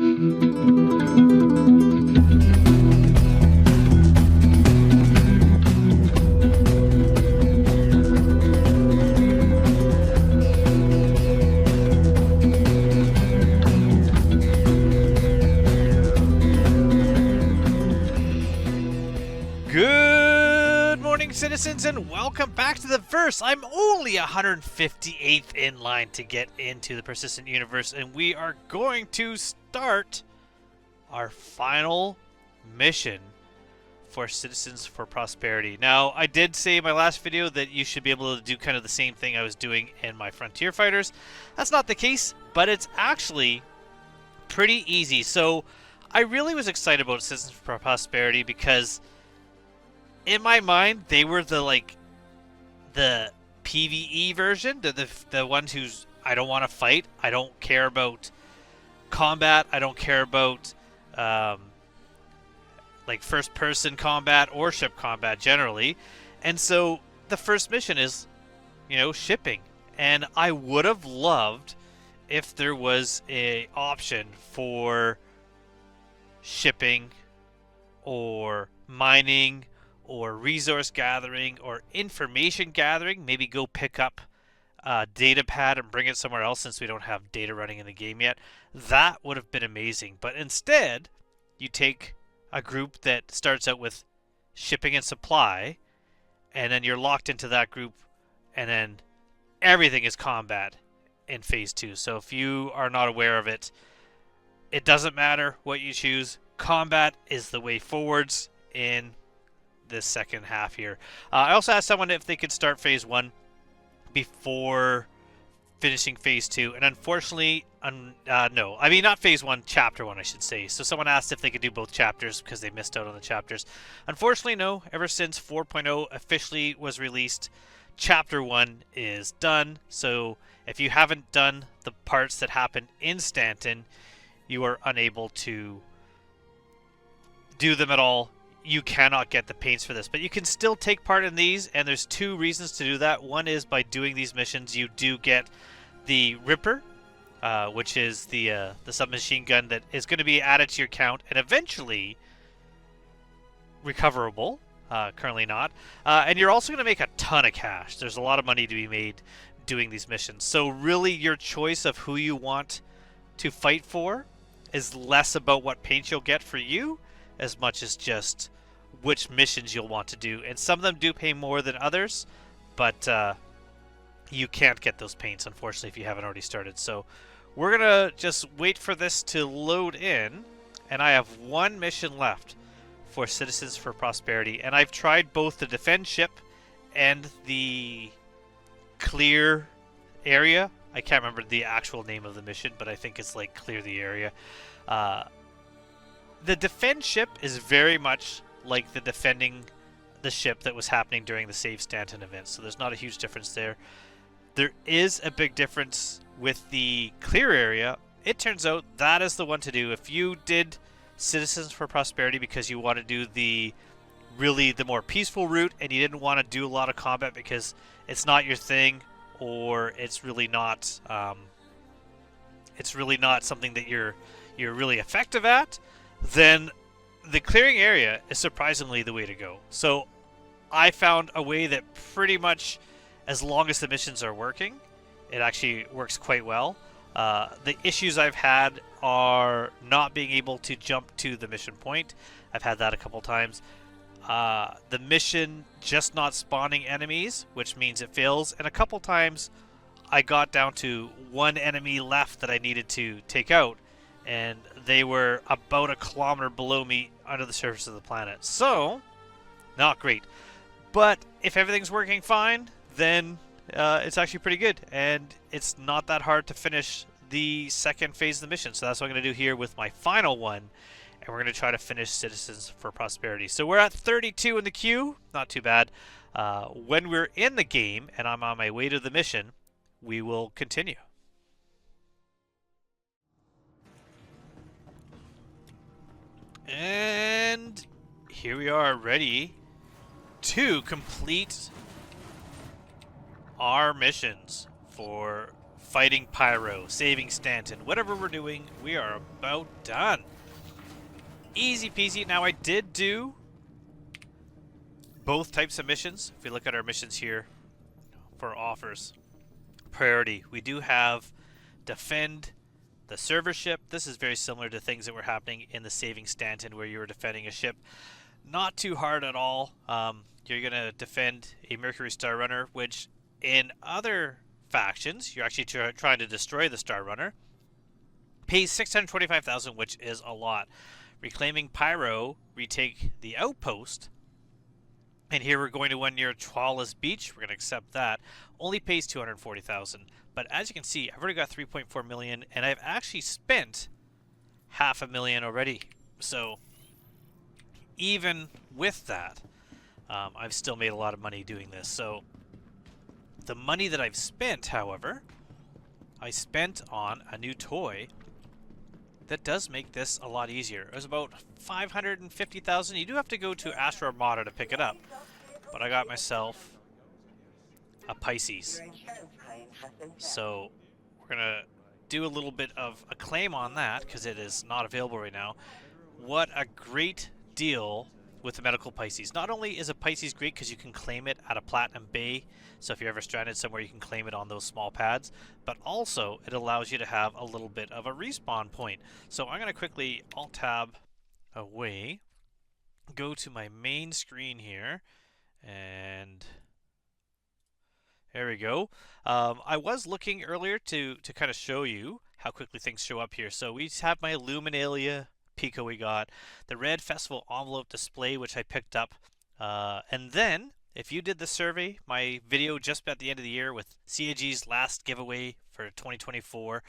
Good morning, citizens, and welcome back to the verse. I'm only 158th in line to get into the persistent universe, and we are going to start our final mission for Citizens for Prosperity. Now, I did say in my last video that you should be able to do kind of the same thing I was doing in my Frontier Fighters. That's not the case, but it's actually pretty easy. So I really was excited about Citizens for Prosperity because in my mind, they were the PvE version, the ones who's I don't want to fight. I don't care about combat. I don't care about like first-person combat or ship combat generally. And so the first mission is, shipping. And I would have loved if there was a option for shipping or mining or resource gathering or information gathering. Maybe go pick up a data pad and bring it somewhere else since we don't have data running in the game yet. That would have been amazing. But instead, you take a group that starts out with shipping and supply, and then you're locked into that group, and then everything is combat in Phase 2. So if you are not aware of it, it doesn't matter what you choose. Combat is the way forwards in this second half here. I also asked someone if they could start Phase 1 before finishing Phase 2, and unfortunately, no. I mean, not Phase 1, Chapter 1, I should say. So someone asked if they could do both chapters because they missed out on the chapters. Unfortunately, no. Ever since 4.0 officially was released, Chapter 1 is done. So if you haven't done the parts that happen in Stanton, you are unable to do them at all. You cannot get the paints for this, but you can still take part in these, and there's two reasons to do that. One is by doing these missions, you do get the Ripper, which is the submachine gun that is going to be added to your count and eventually recoverable. Currently not. And you're also going to make a ton of cash. There's a lot of money to be made doing these missions. So really, your choice of who you want to fight for is less about what paint you'll get for you, as much as just which missions you'll want to do. And some of them do pay more than others, but you can't get those paints, unfortunately, if you haven't already started. So we're going to just wait for this to load in, and I have one mission left for Citizens for Prosperity. And I've tried both the defend ship and the clear area. I can't remember the actual name of the mission, but I think it's like clear the area. The defend ship is very much like the defending the ship that was happening during the Save Stanton event, so there's not a huge difference there. There is a big difference with the clear area. It turns out that is the one to do. If you did Citizens for Prosperity because you want to do the more peaceful route and you didn't want to do a lot of combat because it's not your thing, or it's really not something that you're really effective at, then the clearing area is surprisingly the way to go. So I found a way that pretty much, as long as the missions are working, it actually works quite well. The issues I've had are not being able to jump to the mission point. I've had that a couple times. The mission just not spawning enemies, which means it fails. And a couple times I got down to one enemy left that I needed to take out, and they were about a kilometer below me under the surface of the planet. So, not great. But if everything's working fine, then it's actually pretty good. And it's not that hard to finish the second phase of the mission. So that's what I'm going to do here with my final one. And we're going to try to finish Citizens for Prosperity. So we're at 32 in the queue. Not too bad. When we're in the game and I'm on my way to the mission, we will continue. And here we are, ready to complete our missions for fighting Pyro, saving Stanton. Whatever we're doing, we are about done. Easy peasy. Now, I did do both types of missions. If we look at our missions here for offers, priority, we do have defend the server ship. This is very similar to things that were happening in the Saving Stanton, where you were defending a ship. Not too hard at all. You're going to defend a Mercury Star Runner, which in other factions, you're actually trying to destroy the Star Runner. Pays 625,000, which is a lot. Reclaiming Pyro, retake the outpost. And here we're going to one near Chwala's Beach. We're going to accept that. Only pays 240,000. But as you can see, I've already got 3.4 million, and I've actually spent $500,000 already. So even with that, I've still made a lot of money doing this. So the money that I've spent, however, I spent on a new toy that does make this a lot easier. It was about 550,000. You do have to go to Astro Armada to pick it up, but I got myself a Pisces. So we're gonna do a little bit of a claim on that because it is not available right now. What a great deal with the medical Pisces. Not only is a Pisces great because you can claim it at a Platinum Bay, so if you're ever stranded somewhere you can claim it on those small pads, but also it allows you to have a little bit of a respawn point. So I'm going to quickly Alt-Tab away, go to my main screen here, and there we go. I was looking earlier to kind of show you how quickly things show up here. So we have my Luminalia Pico we got, the red festival envelope display, which I picked up, and then if you did the survey, my video just at the end of the year with CAG's last giveaway for 2024,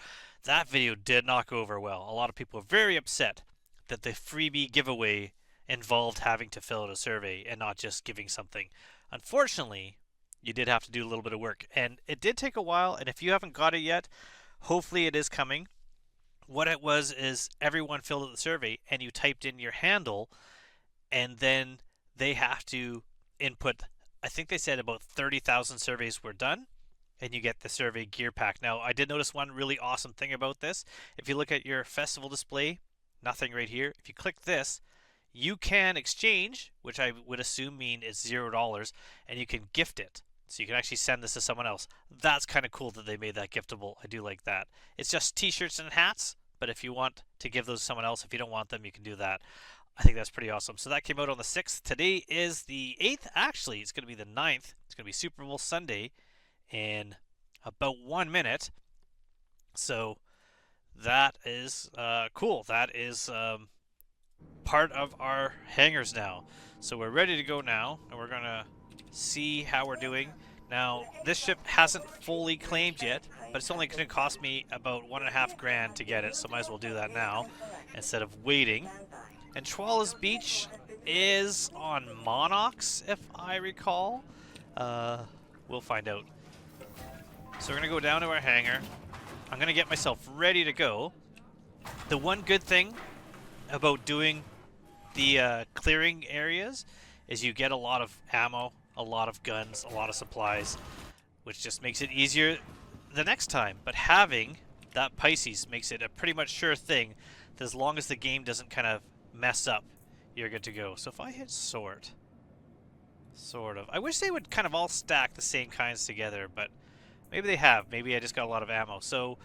that video did not go over well. A lot of people are very upset that the freebie giveaway involved having to fill out a survey and not just giving something. Unfortunately, you did have to do a little bit of work, and it did take a while, and if you haven't got it yet, hopefully it is coming. What it was is everyone filled out the survey and you typed in your handle, and then they have to input, I think they said about 30,000 surveys were done, and you get the survey gear pack. Now, I did notice one really awesome thing about this. If you look at your festival display, nothing right here. If you click this, you can exchange, which I would assume mean it's $0, and you can gift it. So you can actually send this to someone else. That's kind of cool that they made that giftable. I do like that. It's just t-shirts and hats, but if you want to give those to someone else, if you don't want them, you can do that. I think that's pretty awesome. So that came out on the 6th. Today is the 8th. Actually, it's going to be the 9th. It's going to be Super Bowl Sunday in about 1 minute. So that is cool. That is part of our hangars now. So we're ready to go now, and we're going to see how we're doing. Now, this ship hasn't fully claimed yet, but it's only going to cost me about $1.5 grand to get it, so might as well do that now instead of waiting. And Chwala's Beach is on Monox, if I recall. We'll find out. So we're going to go down to our hangar. I'm going to get myself ready to go. The one good thing about doing the clearing areas is you get a lot of ammo, a lot of guns, a lot of supplies, which just makes it easier the next time. But having that Pisces makes it a pretty much sure thing that as long as the game doesn't kind of mess up, you're good to go. So if I hit sort of. I wish they would kind of all stack the same kinds together, but maybe they have. Maybe I just got a lot of ammo. So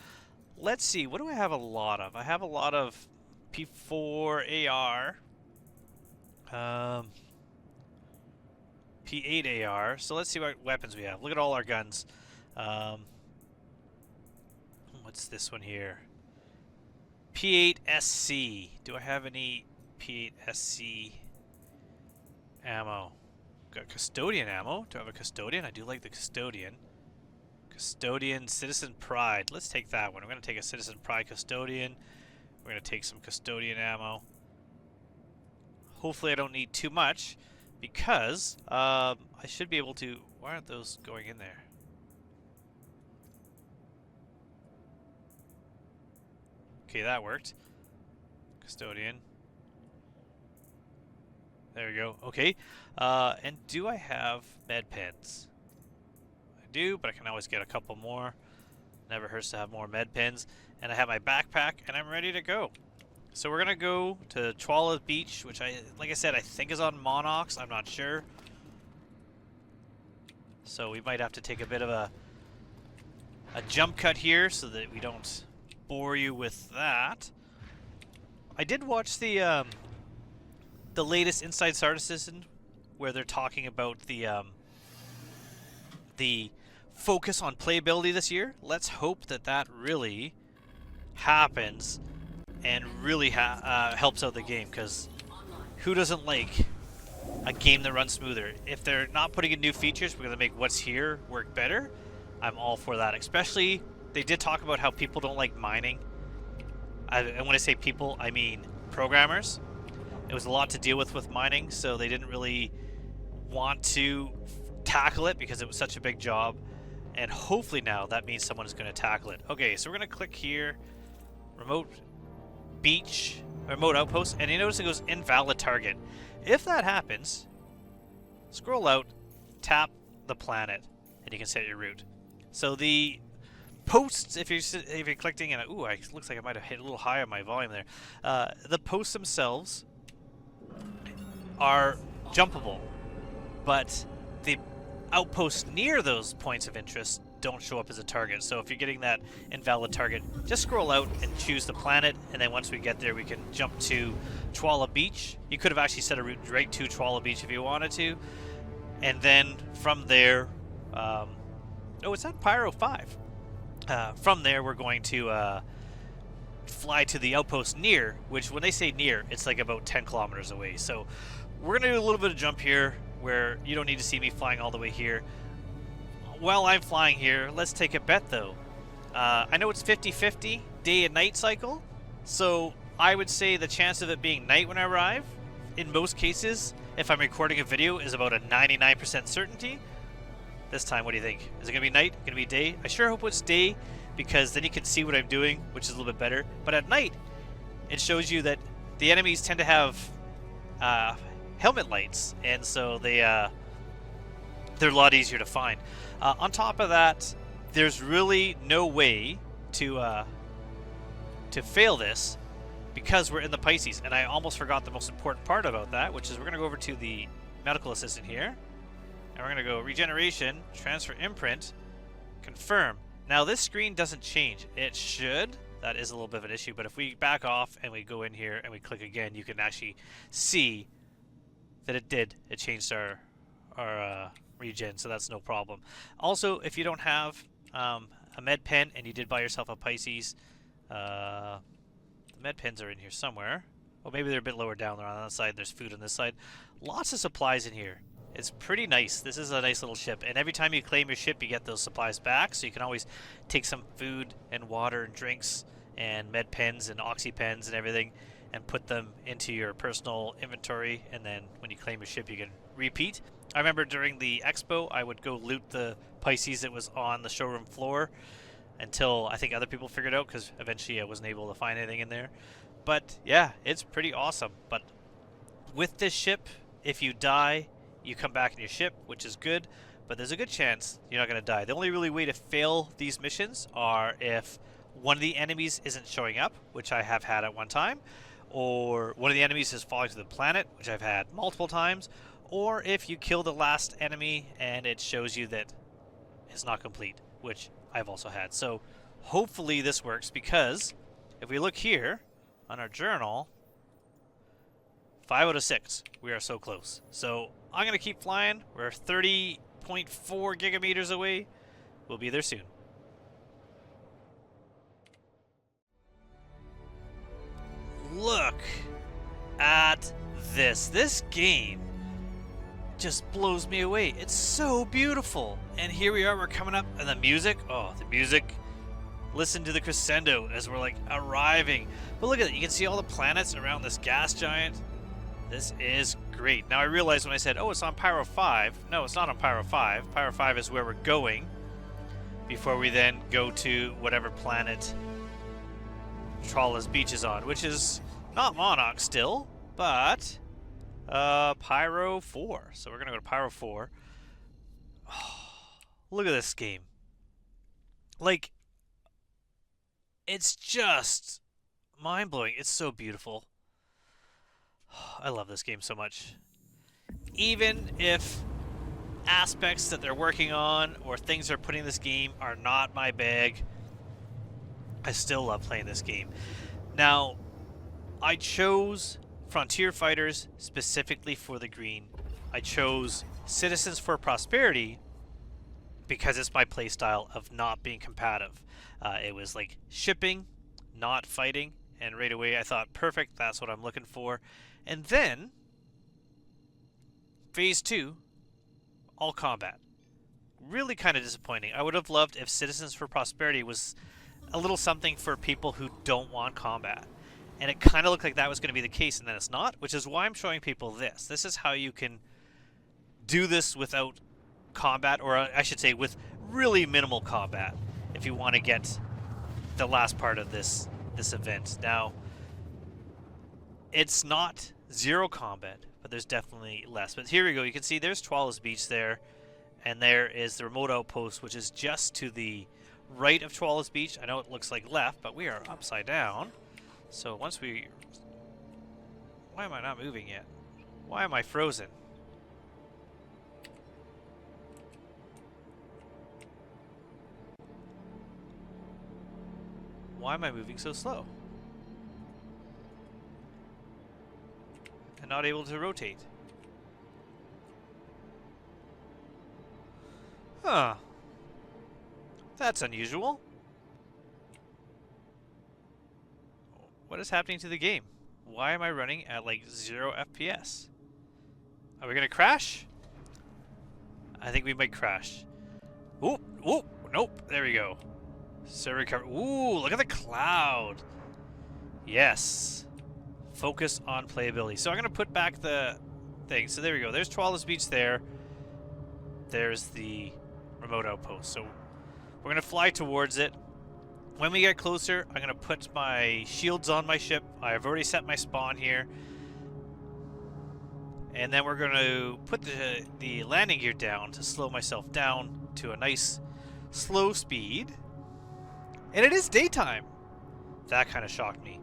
let's see. What do I have a lot of? I have a lot of P4 AR. P8 AR. So let's see what weapons we have. Look at all our guns. What's this one here? P8 SC. Do I have any P8 SC ammo? Got custodian ammo. Do I have a custodian? I do like the custodian. Custodian, Citizen Pride. Let's take that one. I'm going to take a Citizen Pride custodian. We're going to take some custodian ammo. Hopefully I don't need too much, because I should be able to... Why aren't those going in there? Okay, that worked. Custodian. There we go. Okay. And do I have med pens? I do, but I can always get a couple more. Never hurts to have more med pins. And I have my backpack, and I'm ready to go. So we're gonna go to Chwala Beach, which like I said, I think is on Monox. I'm not sure. So we might have to take a bit of a jump cut here so that we don't bore you with that. I did watch the latest Inside Star Citizen, where they're talking about the focus on playability this year. Let's hope that that really happens and really helps out the game, because who doesn't like a game that runs smoother? If they're not putting in new features, we're going to make what's here work better. I'm all for that. Especially, they did talk about how people don't like mining. And when I say people, I mean programmers. It was a lot to deal with mining, so they didn't really want to tackle it because it was such a big job. And hopefully now that means someone is going to tackle it. Okay, so we're going to click here, remote beach, remote outpost, and you notice it goes invalid target. If that happens, scroll out, tap the planet, and you can set your route. So the posts, if you're clicking, and ooh, it looks like I might have hit a little high on my volume there. The posts themselves are jumpable, but the outposts near those points of interest don't show up as a target. So if you're getting that invalid target, just scroll out and choose the planet, and then once we get there, we can jump to Chwala Beach. You could have actually set a route right to Chwala Beach if you wanted to, and then from there, oh, it's on Pyro 5. From there, we're going to fly to the outpost near, which when they say near, it's like about 10 kilometers away. So we're going to do a little bit of jump here where you don't need to see me flying all the way here. While I'm flying here, let's take a bet though. I know it's 50-50 day and night cycle, so I would say the chance of it being night when I arrive, in most cases, if I'm recording a video, is about a 99% certainty. This time, what do you think? Is it going to be night? Going to be day? I sure hope it's day, because then you can see what I'm doing, which is a little bit better. But at night, it shows you that the enemies tend to have helmet lights, and so they're a lot easier to find. On top of that, there's really no way to fail this, because we're in the Pisces. And I almost forgot the most important part about that, which is we're going to go over to the medical assistant here. And we're going to go regeneration, transfer imprint, confirm. Now this screen doesn't change. It should. That is a little bit of an issue. But if we back off and we go in here and we click again, you can actually see that it did. It changed our regen, so that's no problem. Also, if you don't have a med pen and you did buy yourself a Pisces, the med pens are in here somewhere. Well, maybe they're a bit lower down. They're on that side. There's food on this side. Lots of supplies in here. It's pretty nice. This is a nice little ship, and every time you claim your ship, you get those supplies back, so you can always take some food and water and drinks and med pens and oxy pens and everything and put them into your personal inventory, and then when you claim your ship, you can repeat. I remember during the expo, I would go loot the Pisces that was on the showroom floor until I think other people figured out, because eventually I wasn't able to find anything in there. But yeah, it's pretty awesome. But with this ship, if you die, you come back in your ship, which is good, but there's a good chance you're not going to die. The only really way to fail these missions are if one of the enemies isn't showing up, which I have had at one time, or one of the enemies is falling to the planet, which I've had multiple times, or if you kill the last enemy and it shows you that it's not complete, which I've also had. So hopefully this works, because if we look here on our journal, 5 out of 6, we are so close. So I'm going to keep flying. We're 30.4 gigameters away. We'll be there soon. Look at this. This game just blows me away. It's so beautiful. And here we are. We're coming up. And the music. Oh, the music. Listen to the crescendo as we're like arriving. But look at it. You can see all the planets around this gas giant. This is great. Now I realized when I said, oh, it's on Pyro 5. No, it's not on Pyro 5. Pyro 5 is where we're going before we then go to whatever planet Chwala's Beach is on, which is not Monarch still, but Pyro 4. So we're going to go to Pyro 4. Oh, look at this game. Like, It's just mind-blowing. It's so beautiful. I love this game so much. Even if aspects that they're working on or things they're putting in this game are not my bag, I still love playing this game. Now, I chose Frontier Fighters specifically for the green. I chose Citizens for Prosperity because it's my playstyle of not being combative. It was like shipping, not fighting, and right away I thought, perfect, that's what I'm looking for. And then, Phase 2, all combat. Really kind of disappointing. I would have loved if Citizens for Prosperity was a little something for people who don't want combat. And it kind of looked like that was going to be the case, and then it's not, which is why I'm showing people this. This is how you can do this without combat, or I should say with really minimal combat, if you want to get the last part of this event. Now, it's not zero combat, but there's definitely less. But here we go. You can see there's Twala's Beach there, and there is the remote outpost, which is just to the right of Twala's Beach. I know it looks like left, but we are upside down. So once we... Why am I not moving yet? Why am I frozen? Why am I moving so slow? And not able to rotate. Huh. That's unusual. What is happening to the game? Why am I running at like 0 FPS? Are we gonna crash? I think we might crash. Oop, oop, nope, there we go. Server recover. Ooh, look at the cloud. Yes. Focus on playability. So I'm gonna put back the thing. So there we go. There's Twala's Beach there. There's the remote outpost. So we're gonna fly towards it. When we get closer, I'm going to put my shields on my ship. I've already set my spawn here. And then we're going to put the landing gear down to slow myself down to a nice slow speed. And it is daytime. That kind of shocked me.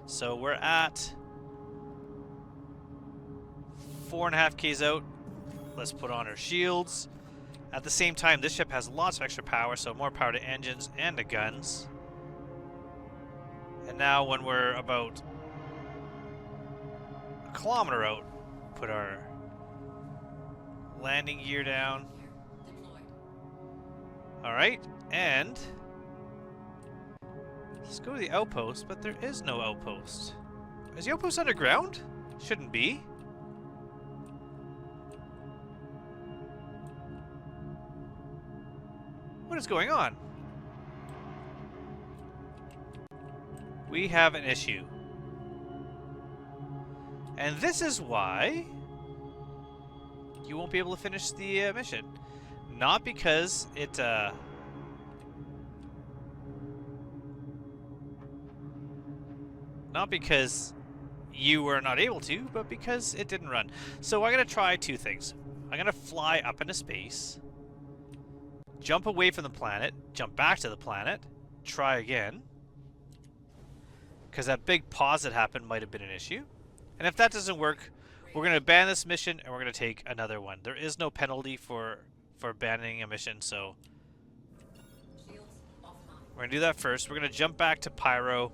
So we're at 4.5 Ks out. Let's put on our shields. At the same time, this ship has lots of extra power, so more power to engines and to guns. And now when we're about a kilometer out, put our landing gear down. Alright, and let's go to the outpost, but there is no outpost. Is the outpost underground? Shouldn't be. What is going on? We have an issue. And this is why you won't be able to finish the mission. Not because it... Not because you were not able to, but because it didn't run. So I'm going to try two things. I'm going to fly up into space, jump away from the planet, jump back to the planet, try again. Because that big pause that happened might have been an issue. And if that doesn't work, we're going to ban this mission and we're going to take another one. There is no penalty for banning a mission, so we're going to do that first. We're going to jump back to Pyro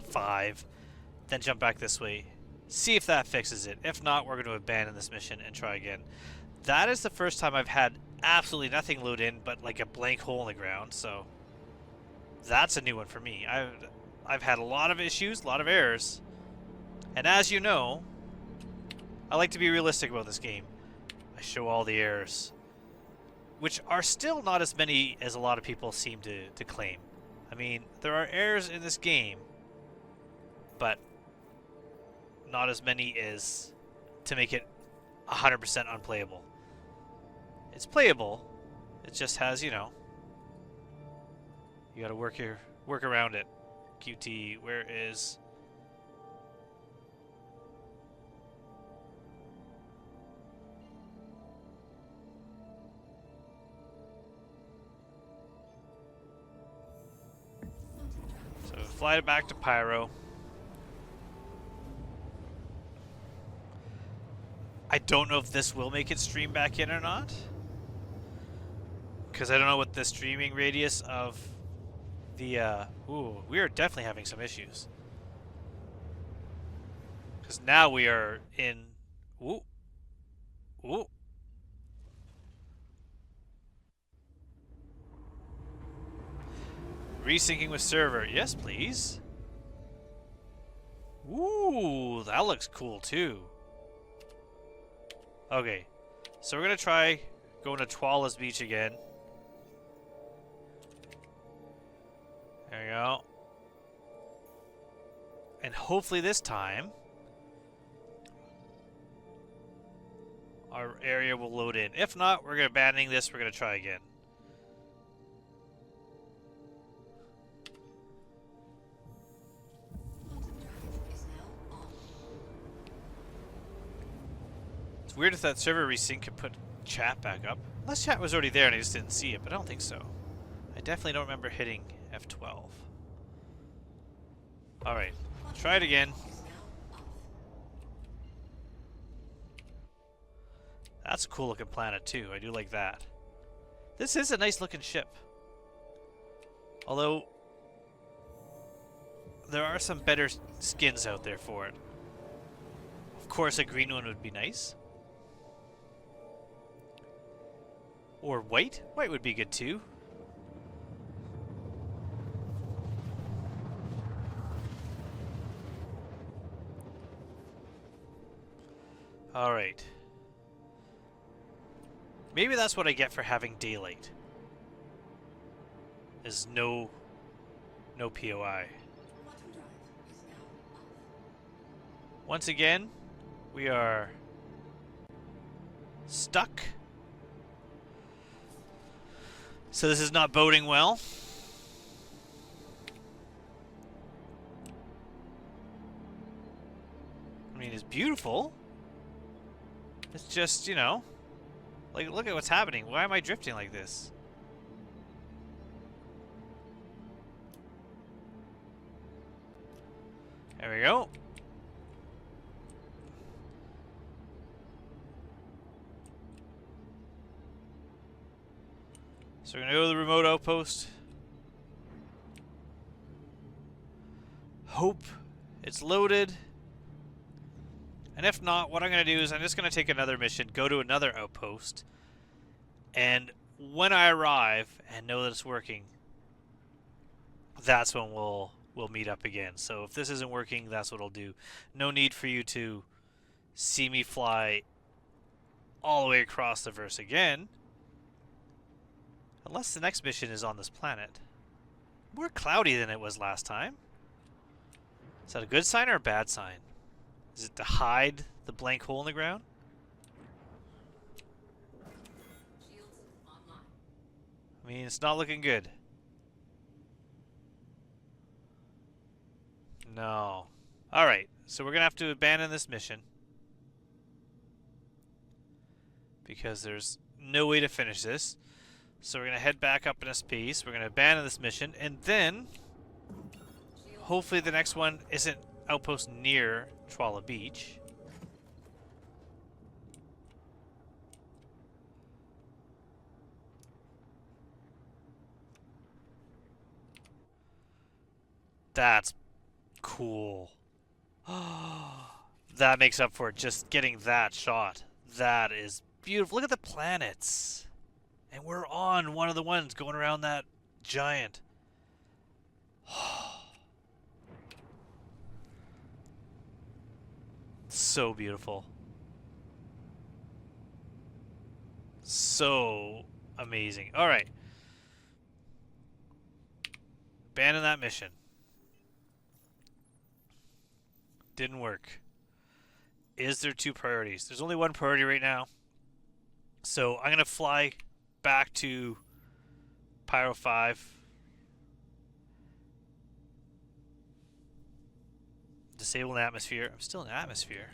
5, then jump back this way. See if that fixes it. If not, we're going to abandon this mission and try again. That is the first time I've had absolutely nothing load in but like a blank hole in the ground, so that's a new one for me. I've had a lot of issues, a lot of errors. And as you know, I like to be realistic about this game. I show all the errors, which are still not as many as a lot of people seem to claim. I mean, there are errors in this game, but not as many as to make it 100% unplayable. It's playable. It just has, you know, you gotta work around it. QT, where is... fly back to Pyro. I don't know if this will make it stream back in or not. Because I don't know what the streaming radius of the... ooh, we are definitely having some issues. Because now we are in... Ooh. Ooh. Resyncing with server. Yes, please. Ooh, that looks cool too. Okay, so we're gonna try going to Twala's Beach again. There we go. And hopefully this time our area will load in. If not, we're gonna abandoning this. We're gonna try again. Weird if that server resync could put chat back up. Unless chat was already there and I just didn't see it, but I don't think so. I definitely don't remember hitting F12. Alright, try it again. That's a cool looking planet too, I do like that. This is a nice looking ship. Although, there are some better skins out there for it. Of course a green one would be nice. Or white? White would be good too. Alright. Maybe that's what I get for having daylight. Is no POI. Once again, we are stuck. So this is not boding well. I mean, it's beautiful. It's just, you know, like, look at what's happening. Why am I drifting like this? There we go. So we're going to go to the remote outpost. Hope it's loaded. And if not, what I'm going to do is I'm just going to take another mission, go to another outpost. And when I arrive and know that it's working, that's when we'll meet up again. So if this isn't working, that's what I'll do. No need for you to see me fly all the way across the verse again. Unless the next mission is on this planet. More cloudy than it was last time. Is that a good sign or a bad sign? Is it to hide the blank hole in the ground? I mean, it's not looking good. No. Alright, so we're going to have to abandon this mission. Because there's no way to finish this. So we're going to head back up in a space. We're going to abandon this mission. And then, hopefully the next one isn't outpost near Twala Beach. That's cool. That makes up for it, just getting that shot. That is beautiful. Look at the planets. And we're on one of the ones going around that giant. So beautiful. So amazing. Alright. Abandon that mission. Didn't work. Is there two priorities? There's only one priority right now. So I'm going to fly back to Pyro 5. Disable an atmosphere. I'm still in atmosphere.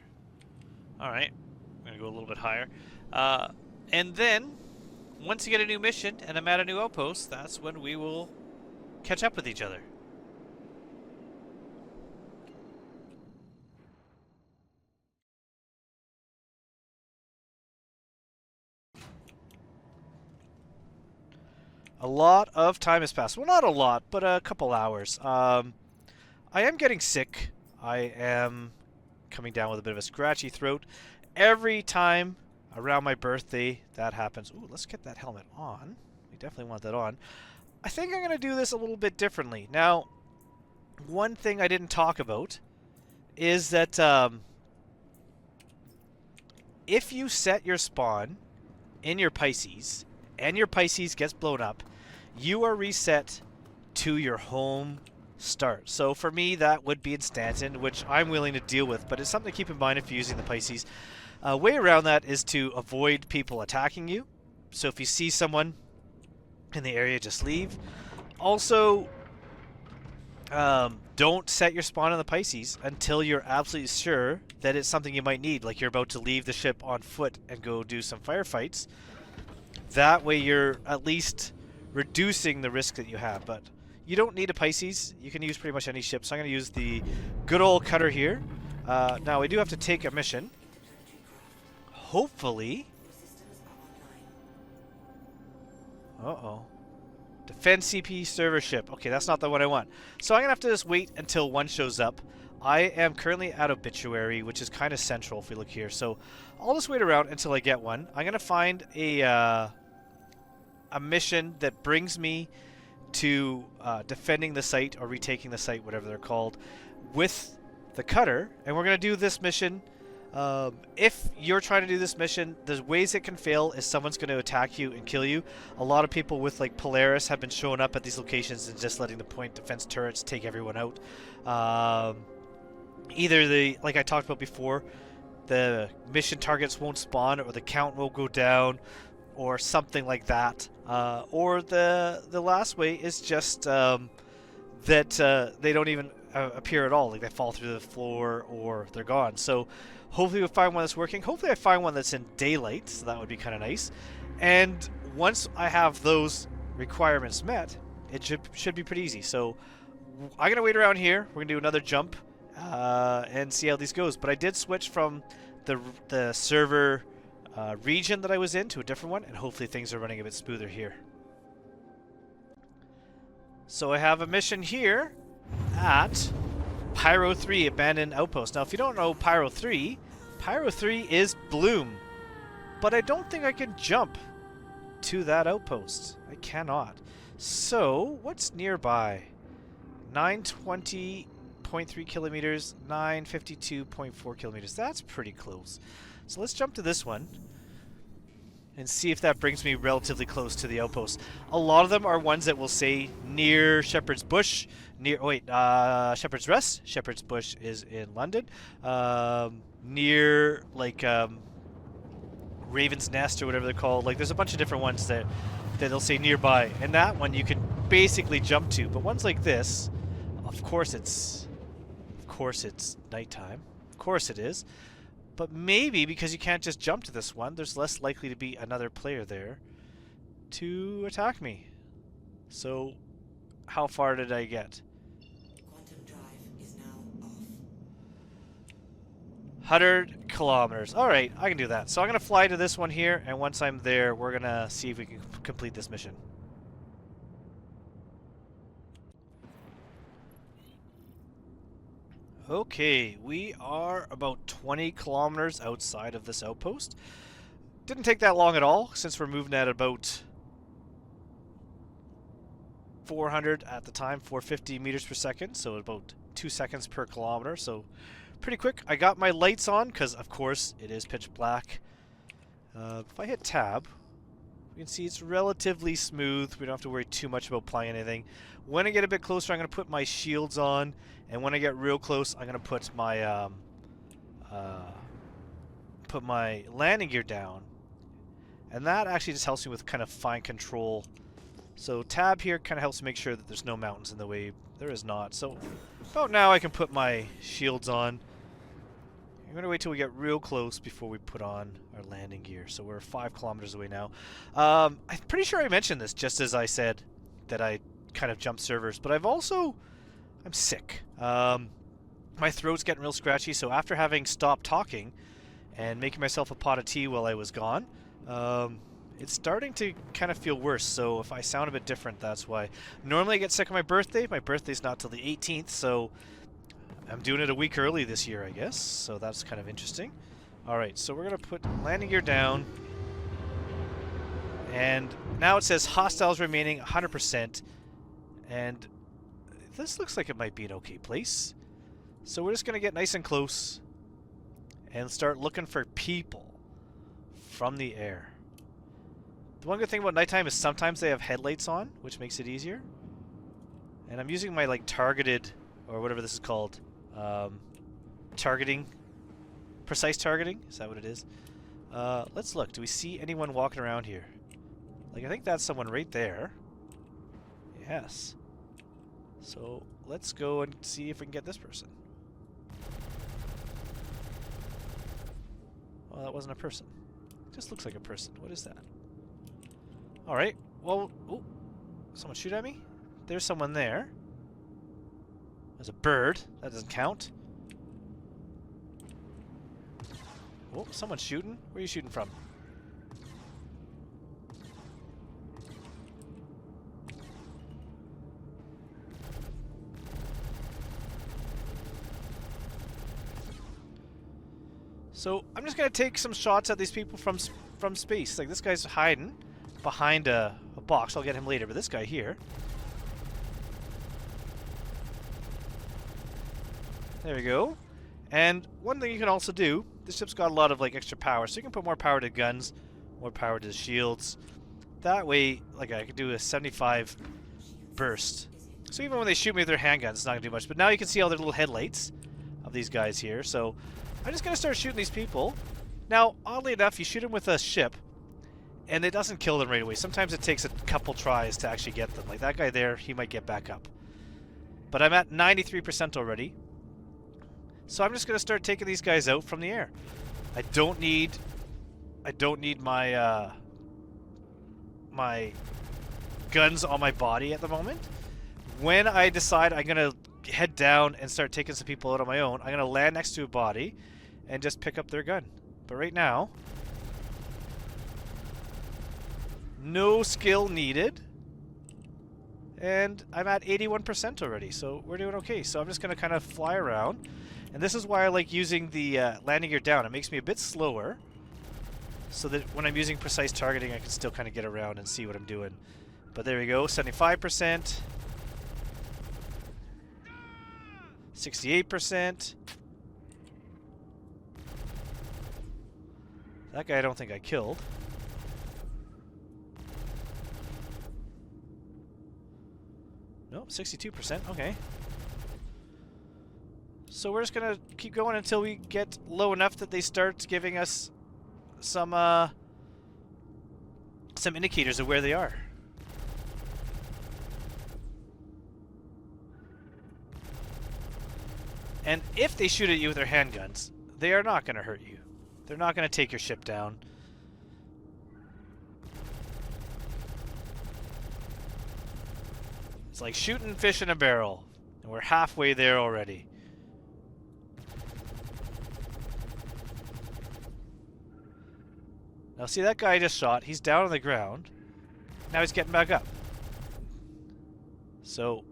Alright. I'm going to go a little bit higher. And then, once you get a new mission and I'm at a new outpost, that's when we will catch up with each other. A lot of time has passed. Well, not a lot, but a couple hours. I am getting sick. I am coming down with a bit of a scratchy throat. Every time around my birthday that happens. Ooh, let's get that helmet on. We definitely want that on. I think I'm going to do this a little bit differently. Now, one thing I didn't talk about is that if you set your spawn in your Pisces and your Pisces gets blown up, you are reset to your home start. So for me, that would be in Stanton, which I'm willing to deal with, but it's something to keep in mind if you're using the Pisces. A way around that is to avoid people attacking you. So if you see someone in the area, just leave. Also, don't set your spawn on the Pisces until you're absolutely sure that it's something you might need, like you're about to leave the ship on foot and go do some firefights. That way you're at least reducing the risk that you have, but you don't need a Pisces. You can use pretty much any ship, so I'm going to use the good old cutter here. Now, we do have to take a mission. Hopefully... Uh-oh. Defend CP server ship. Okay, that's not the one I want. So I'm going to have to just wait until one shows up. I am currently at Obituary, which is kind of central if we look here. So I'll just wait around until I get one. I'm going to find a mission that brings me to defending the site or retaking the site, whatever they're called, with the cutter. And we're going to do this mission. If you're trying to do this mission, there's ways it can fail is someone's going to attack you and kill you. A lot of people with like Polaris have been showing up at these locations and just letting the point defense turrets take everyone out. Either like I talked about before, the mission targets won't spawn or the count will go down or something like that. Or the last way is just that they don't even appear at all, like they fall through the floor or they're gone. So hopefully we'll find one that's working. Hopefully I find one that's in daylight, so that would be kind of nice. And once I have those requirements met, it should be pretty easy. So I'm going to wait around here. We're going to do another jump and see how this goes. But I did switch from the server region that I was in to a different one, and hopefully things are running a bit smoother here. So I have a mission here at Pyro 3 Abandoned Outpost. Now, if you don't know Pyro 3 is Bloom. But I don't think I can jump to that outpost. I cannot. So, what's nearby? 920.3 kilometers, 952.4 kilometers. That's pretty close. So let's jump to this one and see if that brings me relatively close to the outpost. A lot of them are ones that will say near Shepherd's Bush, Shepherd's Rest. Shepherd's Bush is in London. Near, like, Raven's Nest or whatever they're called. Like, there's a bunch of different ones that they'll say nearby. And that one you can basically jump to. But ones like this, of course it's nighttime. Of course it is. But maybe because you can't just jump to this one, there's less likely to be another player there to attack me. So, how far did I get? Quantum drive is now off. 100 kilometers. Alright, I can do that. So I'm going to fly to this one here, and once I'm there, we're going to see if we can complete this mission. Okay, we are about 20 kilometers outside of this outpost. Didn't take that long at all, since we're moving at about 400 at the time, 450 meters per second, so about 2 seconds per kilometer, so pretty quick. I got my lights on, because of course it is pitch black. If I hit tab, you can see it's relatively smooth. We don't have to worry too much about flying anything. When I get a bit closer, I'm going to put my shields on, and when I get real close, I'm going to put my landing gear down. And that actually just helps me with kind of fine control. So tab here kind of helps make sure that there's no mountains in the way. There is not. So about now I can put my shields on. I'm going to wait till we get real close before we put on our landing gear. So we're 5 kilometers away now. I'm pretty sure I mentioned this just as I said that I kind of jumped servers. But I'm sick. My throat's getting real scratchy. So after having stopped talking and making myself a pot of tea while I was gone, It's starting to kind of feel worse, so if I sound a bit different, that's why. Normally I get sick on my birthday. My birthday's not till the 18th, so I'm doing it a week early this year, I guess. So that's kind of interesting. Alright, so we're going to put landing gear down. And now it says hostiles remaining 100%. And this looks like it might be an okay place. So we're just going to get nice and close and start looking for people from the air. The one good thing about nighttime is sometimes they have headlights on, which makes it easier. And I'm using my like targeted, or whatever this is called, targeting, precise targeting. Is that what it is? Let's look. Do we see anyone walking around here? Like, I think that's someone right there. Yes. So let's go and see if we can get this person. Well, that wasn't a person. It just looks like a person. What is that? Alright. Well, oh, someone shoot at me? There's someone there. There's a bird. That doesn't count. Oh, someone's shooting. Where are you shooting from? So I'm just gonna take some shots at these people from space. Like, this guy's hiding behind a box. I'll get him later, but this guy here. There we go. And one thing you can also do, this ship's got a lot of like extra power, so you can put more power to guns, more power to the shields. That way, like, I could do a 75 burst. So even when they shoot me with their handguns, it's not gonna do much. But now you can see all their little headlights of these guys here. So I'm just gonna start shooting these people. Now, oddly enough, you shoot them with a ship, and it doesn't kill them right away. Sometimes it takes a couple tries to actually get them. Like that guy there, he might get back up. But I'm at 93% already. So I'm just gonna start taking these guys out from the air. I don't need my my guns on my body at the moment. When I decide I'm gonna head down and start taking some people out on my own, I'm gonna land next to a body and just pick up their gun. But right now, no skill needed. And I'm at 81% already, so we're doing okay. So I'm just gonna kind of fly around. And this is why I like using the landing gear down. It makes me a bit slower, so that when I'm using precise targeting, I can still kind of get around and see what I'm doing. But there we go, 75%. 68%. That guy I don't think I killed. Nope, 62%. Okay. So we're just gonna keep going until we get low enough that they start giving us some indicators of where they are. And if they shoot at you with their handguns, they are not going to hurt you. They're not going to take your ship down. It's like shooting fish in a barrel. And we're halfway there already. Now see, that guy I just shot, he's down on the ground. Now he's getting back up. So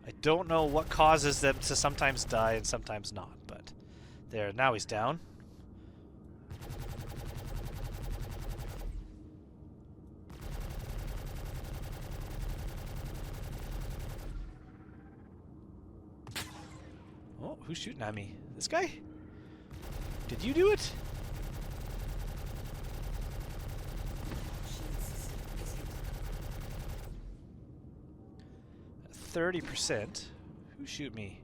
I don't know what causes them to sometimes die and sometimes not, but there, now he's down. Oh, who's shooting at me? This guy? Did you do it? 30%. Who shoot me?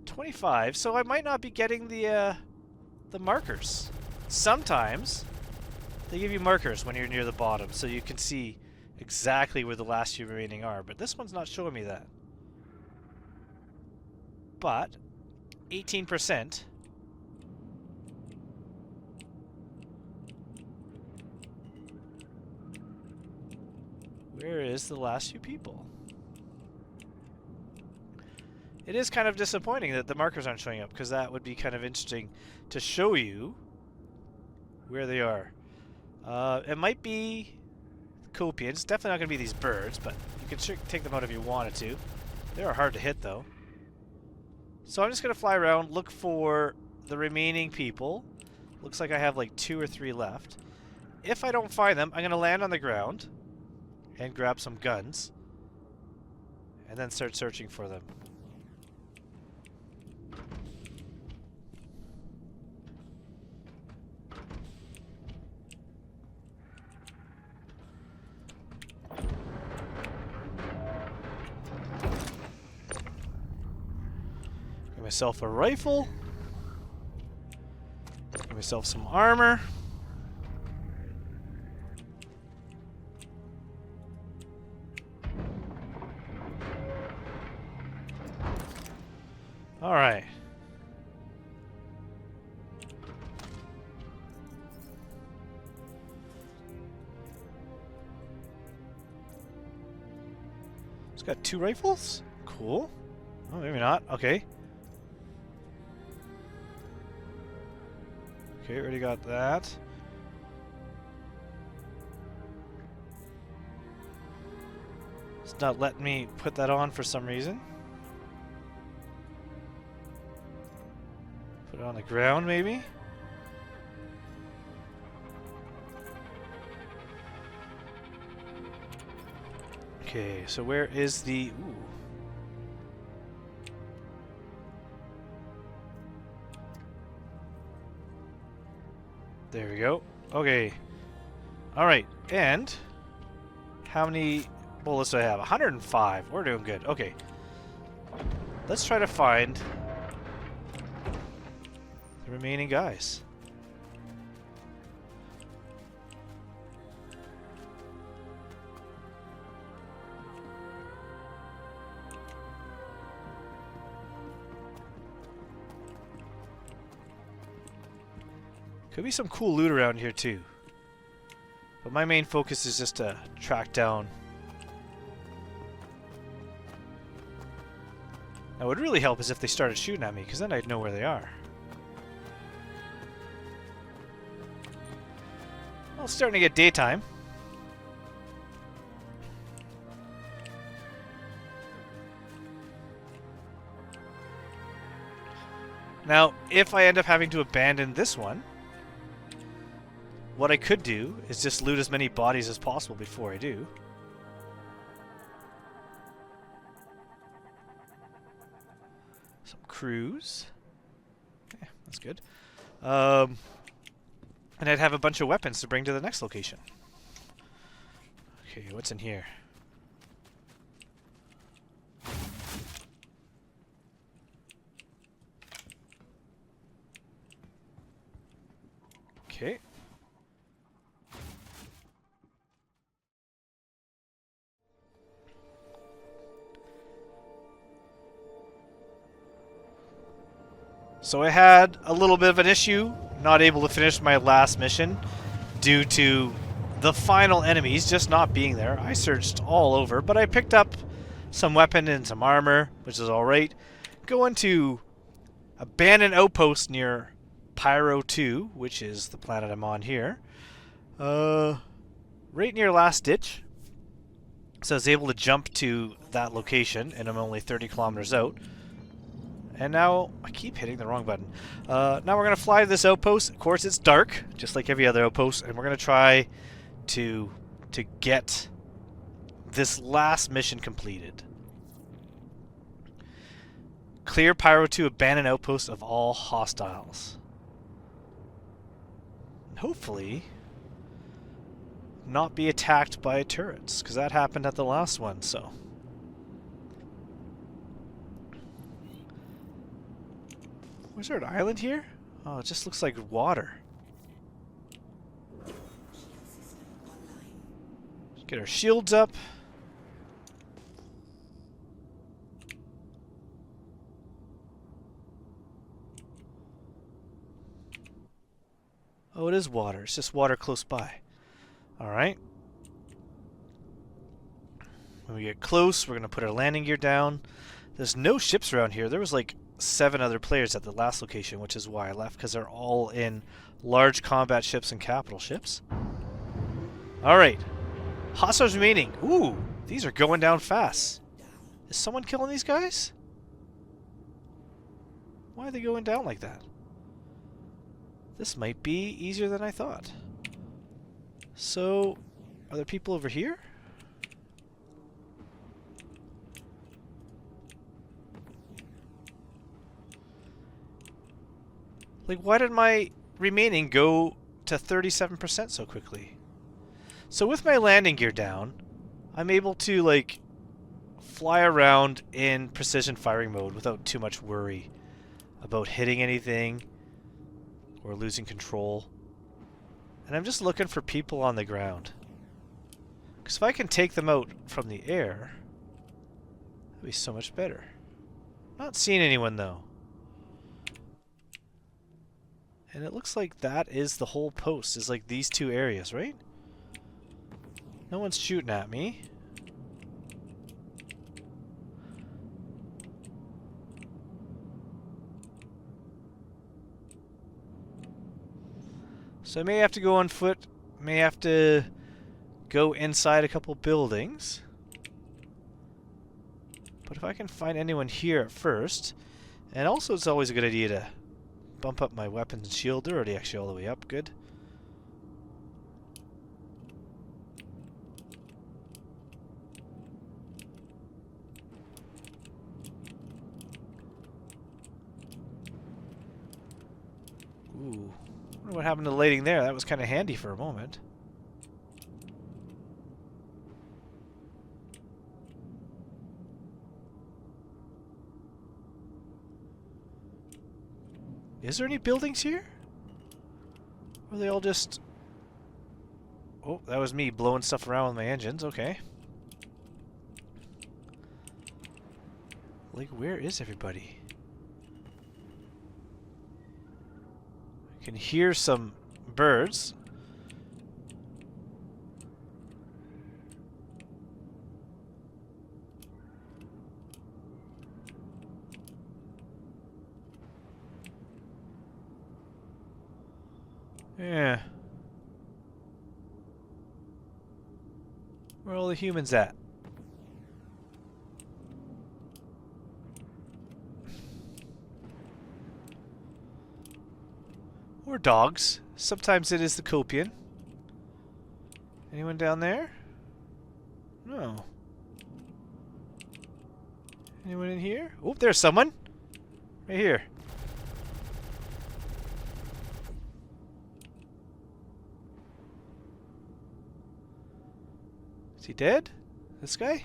$25. So I might not be getting the markers. Sometimes they give you markers when you're near the bottom, so you can see exactly where the last few remaining are. But this one's not showing me that. But 18%. Where is the last few people? It is kind of disappointing that the markers aren't showing up, because that would be kind of interesting to show you where they are. It might be Copian. It's definitely not going to be these birds, but you can take them out if you wanted to. They are hard to hit, though. So I'm just going to fly around, look for the remaining people. Looks like I have like 2 or 3 left. If I don't find them, I'm going to land on the ground and grab some guns and then start searching for them. Get myself a rifle. Get myself some armor. All right. It's got 2 rifles? Cool. Oh, maybe not. Okay. Okay, already got that. It's not letting me put that on for some reason. Put it on the ground, maybe? Okay, so where is the... Ooh. There we go. Okay. Alright, and... How many bullets do I have? 105. We're doing good. Okay. Let's try to find the remaining guys. Could be some cool loot around here too. But my main focus is just to track down. Now, what would really help is if they started shooting at me, because then I'd know where they are. Well, it's starting to get daytime. Now, if I end up having to abandon this one, what I could do is just loot as many bodies as possible before I do. Some crews. Okay, that's good. And I'd have a bunch of weapons to bring to the next location. Okay, what's in here? Okay. So I had a little bit of an issue, not able to finish my last mission due to the final enemies just not being there. I searched all over, but I picked up some weapon and some armor, which is alright. Going to abandoned outpost near Pyro 2, which is the planet I'm on here. Right near Last Ditch. So I was able to jump to that location, and I'm only 30 kilometers out. And now, I keep hitting the wrong button. Now we're going to fly to this outpost. Of course, it's dark, just like every other outpost. And we're going to try to get this last mission completed. Clear Pyro 2 abandoned outpost of all hostiles. And hopefully, not be attacked by turrets, because that happened at the last one, so... Was there an island here? Oh, it just looks like water. Let's get our shields up. Oh, it is water. It's just water close by. Alright. When we get close, we're going to put our landing gear down. There's no ships around here. There was like 7 other players at the last location, which is why I left, because they're all in large combat ships and capital ships. Alright. Hostiles remaining. Ooh, these are going down fast. Is someone killing these guys? Why are they going down like that? This might be easier than I thought. So, are there people over here? Like, why did my remaining go to 37% so quickly? So with my landing gear down, I'm able to, like, fly around in precision firing mode without too much worry about hitting anything or losing control. And I'm just looking for people on the ground. Because if I can take them out from the air, that'd be so much better. Not seeing anyone, though. And it looks like that is the whole post, is like these 2 areas, right? No one's shooting at me. So I may have to go on foot, may have to go inside a couple buildings. But if I can find anyone here at first, and also it's always a good idea to bump up my weapons and shield. They're already actually all the way up. Good. Ooh. I wonder what happened to the lighting there. That was kind of handy for a moment. Is there any buildings here? Or are they all just... Oh, that was me blowing stuff around with my engines. Okay. Like, where is everybody? I can hear some birds. Yeah. Where are all the humans at? Or dogs. Sometimes it is the Copian. Anyone down there? No. Anyone in here? Oh, there's someone! Right here. Is he dead? This guy?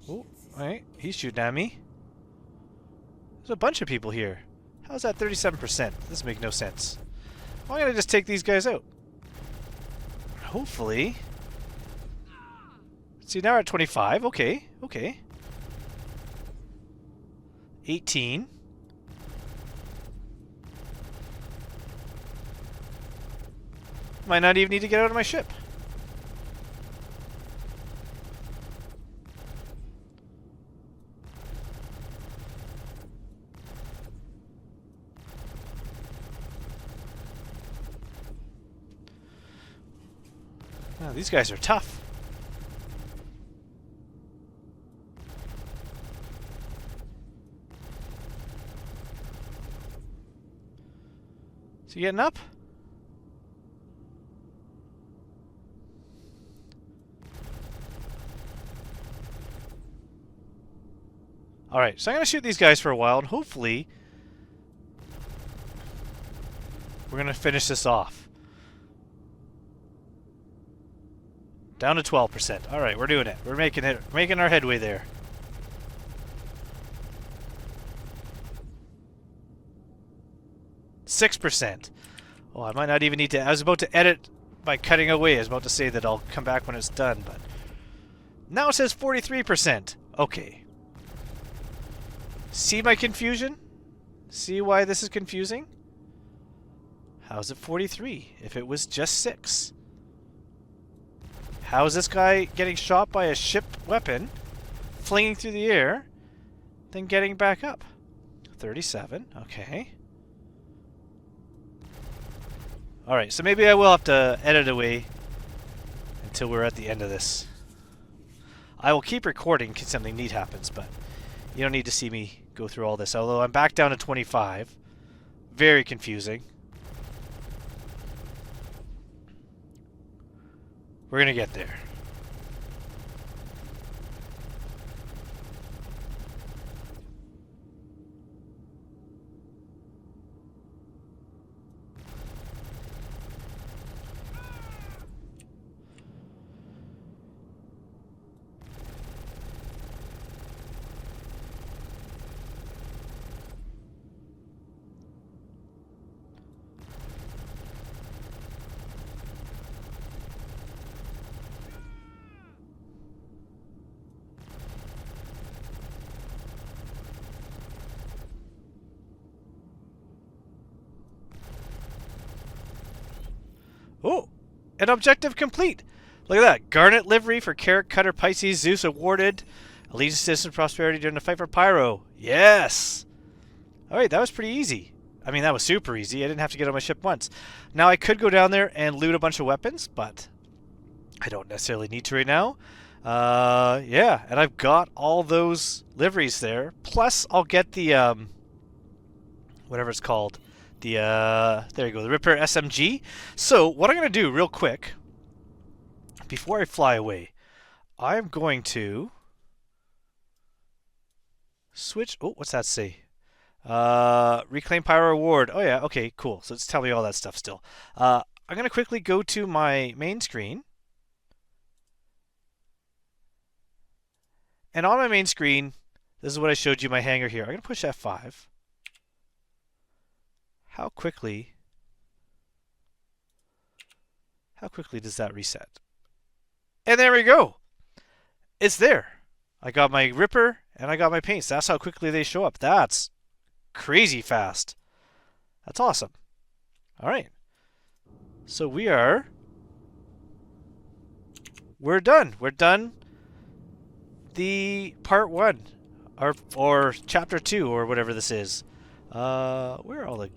Oh, alright. He's shooting at me. There's a bunch of people here. How's that 37%? This makes no sense. Why don't I just take these guys out? Hopefully. See, now we're at 25. Okay, okay. 18. Might not even need to get out of my ship. Oh, these guys are tough. Is he getting up? Alright, so I'm going to shoot these guys for a while, and hopefully we're going to finish this off. Down to 12%. Alright, we're doing it. We're making it. Making our headway there. %. Oh, I might not even need to... I was about to edit by cutting away. I was about to say that I'll come back when it's done, but... Now it says 43%. Okay. See my confusion? See why this is confusing? How's it 43 if it was just 6? How is this guy getting shot by a ship weapon, flinging through the air, then getting back up? 37, okay. Alright, so maybe I will have to edit away until we're at the end of this. I will keep recording in case something neat happens, but you don't need to see me go through all this. Although I'm back down to 25. Very confusing. We're gonna get there. Oh, an objective complete. Look at that. Garnet livery for Carrot Cutter Pisces Zeus awarded. Allegiance, Citizen Prosperity during the fight for Pyro. Yes. Alright, that was pretty easy. I mean, that was super easy. I didn't have to get on my ship once. Now, I could go down there and loot a bunch of weapons, but I don't necessarily need to right now. Yeah, and I've got all those liveries there. Plus, I'll get the, whatever it's called. There you go, the Ripper SMG. So, what I'm going to do real quick, before I fly away, I'm going to switch. Oh, what's that say? Reclaim Pyro Award. Oh, yeah, okay, cool. So, it's telling me all that stuff still. I'm going to quickly go to my main screen. And on my main screen, this is what I showed you, my hangar here. I'm going to push F5. How quickly does that reset? And there we go. It's there. I got my Ripper and I got my paints. That's how quickly they show up. That's crazy fast. That's awesome. All right. So we're done. We're done. The part 1 or chapter 2 or whatever this is. Where are all the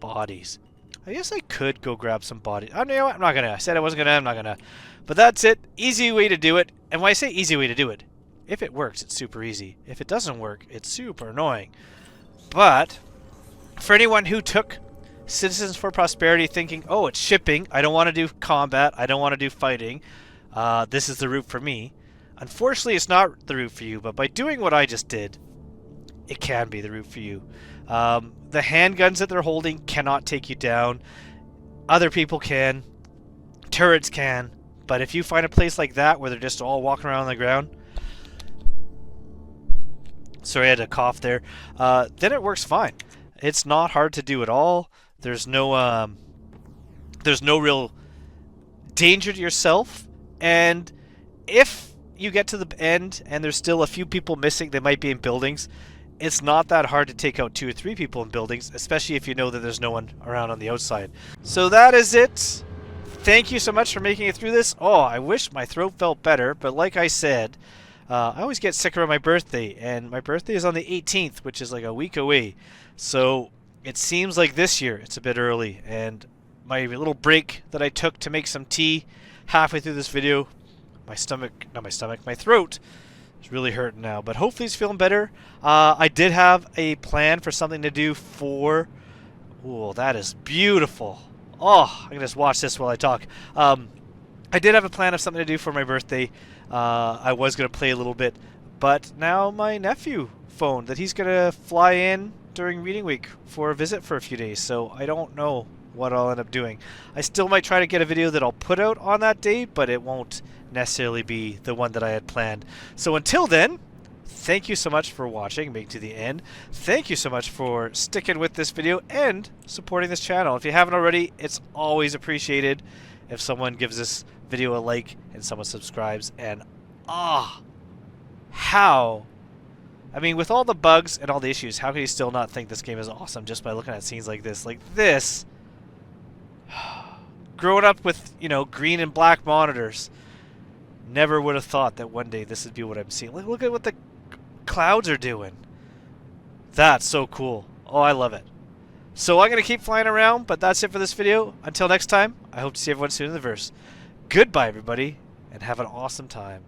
bodies? I guess I could go grab some bodies. Oh, no, I'm not gonna. I said I wasn't gonna. I'm not gonna. But that's it. Easy way to do it. And when I say easy way to do it, if it works, it's super easy. If it doesn't work, it's super annoying. But for anyone who took Citizens for Prosperity thinking, oh, it's shipping, I don't want to do combat, I don't want to do fighting, this is the route for me. Unfortunately, it's not the route for you, but by doing what I just did, it can be the route for you. The handguns that they're holding cannot take you down. Other people can. Turrets can. But if you find a place like that where they're just all walking around on the ground... Sorry, I had a cough there. Then it works fine. It's not hard to do at all. There's no real danger to yourself. And if you get to the end and there's still a few people missing, they might be in buildings, it's not that hard to take out 2 or 3 people in buildings, especially if you know that there's no one around on the outside. So that is it. Thank you so much for making it through this. Oh, I wish my throat felt better, but like I said, I always get sick around my birthday, and my birthday is on the 18th, which is like a week away. So it seems like this year it's a bit early, and my little break that I took to make some tea halfway through this video, my throat is really hurting now, but hopefully it's feeling better. I did have a plan for something to do for... Oh, that is beautiful. Oh, I can just watch this while I talk. I did have a plan of something to do for my birthday. I was going to play a little bit, but now my nephew phoned that he's going to fly in during reading week for a visit for a few days, so I don't know what I'll end up doing. I still might try to get a video that I'll put out on that day, but it won't necessarily be the one that I had planned. So until then, thank you so much for watching, make it to the end. Thank you so much for sticking with this video and supporting this channel. If you haven't already, it's always appreciated if someone gives this video a like and someone subscribes. And how, I mean, with all the bugs and all the issues, how can you still not think this game is awesome just by looking at scenes like this? Like this, growing up with, you know, green and black monitors, Never would have thought that one day this would be what I'm seeing. Look at what the clouds are doing. That's so cool. Oh, I love it. So I'm going to keep flying around, but that's it for this video. Until next time, I hope to see everyone soon in the verse. Goodbye, everybody, and have an awesome time.